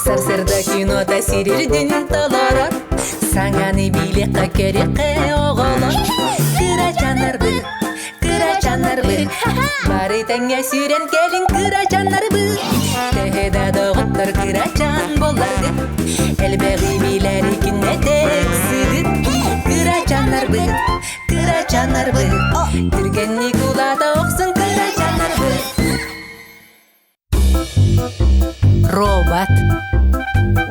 Сарсырда кино тәсирирдин толорор, саңаны билекка керекке оголор. Кырачанарбы, бары тәңе сүрен келин кырачанарбы. Техеда доғыттар кырачан боларды, әлбәғи биләри кинне тексидит. Кырачанарбы, түргенни кулада оқсын кырачанарбы. Робот.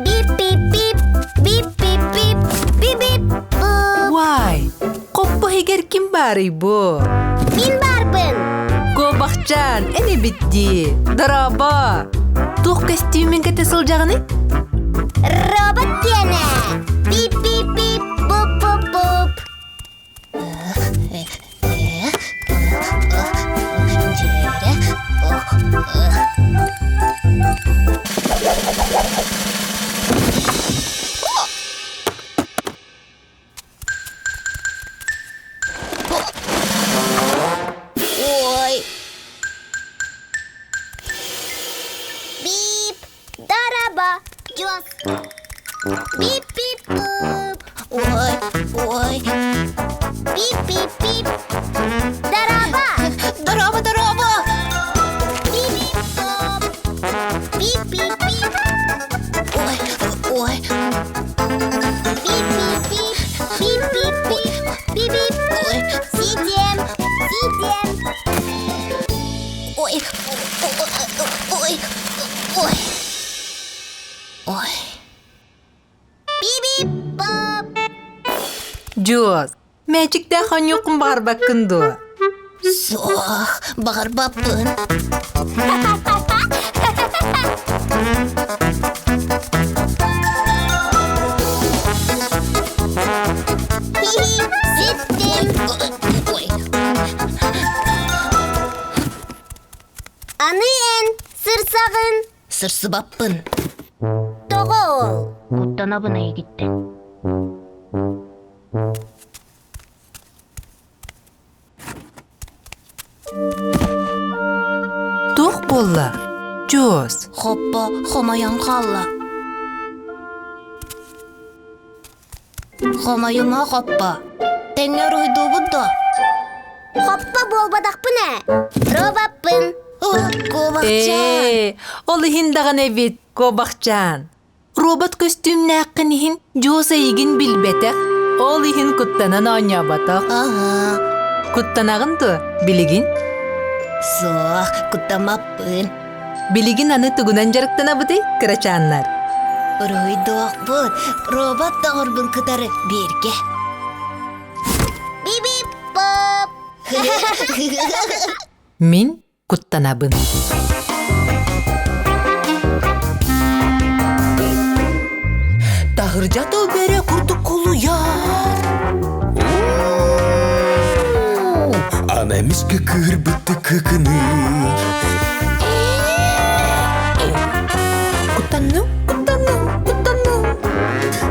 Бип-бип-бип, бип-бип-бип, бип-бип-бип. Вай, қоппы егер ким бары бу? Мин барбын. Кобақчан, әне бітті. Дыраба. Туқ костюмін кәті сылжағыны? Робот кені. Бип-бип-бип, буп-буп-буп. Ой. Бип, дараба, Джос. Бип-бип-буп. Ой. Бип-бип-бип. Дараба. Дараба. Бип-бип-буп. Бип-бип-бип. Ой. Бип-бип-бип. Бип-бип-бип. Бип-бип. Ой. Сидем. Ой. Бип-бип-буп. Джоз, мәчікті қанюқын бағар баққынды. Соқ, бағар баппын. Сеттім. Ой. Анын, сырсағын. Сырсы баппын. Тоғы ол. Құттанабын егітті. Туқ болла, Джоз. Хоппа, хомаян қалла. Хомайыма хоппа. Тәңер ұйду бұдда. Хоппа болбадақпын ә? Робаппын. Кобақчан. Олы хиндаған әбет, Кобақчан. Робот костюмні аққынығын Джоз айгін білбетіқ. Олы хин құттанан оңя батақ. Құттанағын ды, білігін? Соқ, құттамаппын. Білігін аны тұғынан жарықтана бұды, кырачаннар. Ройдоқ бұд, робот дағырбын қыдары берге. Бип-бип-боп. Мен құттанабын. Тағыр жатыл бере құрты құлу яр. Анамыз кікір бітті кікіні. Құттану.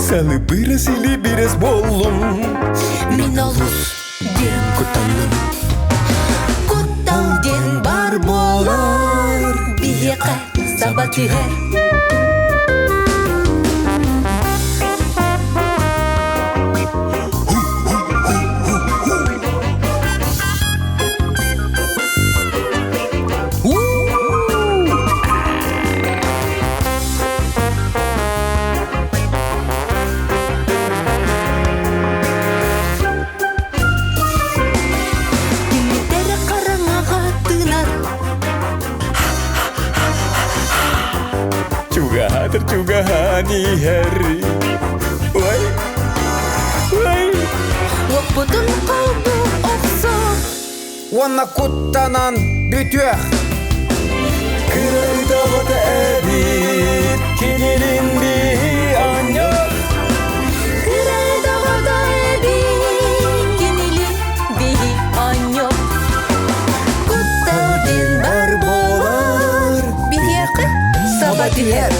Салы біріз или біріз болым. Мен алыс ден Құттаным. Құттал ден бар болар. Бияқа сабатығар. Tercugahani hari. Wai. Оқпытын қалды оқса. Wanna kuttanan bütüh. Kırayda da edip kinilin bir anyak. Kırayda da edip kinilin bir anyak. Kuttal din bar bolar. Bir yakı sabah diğer.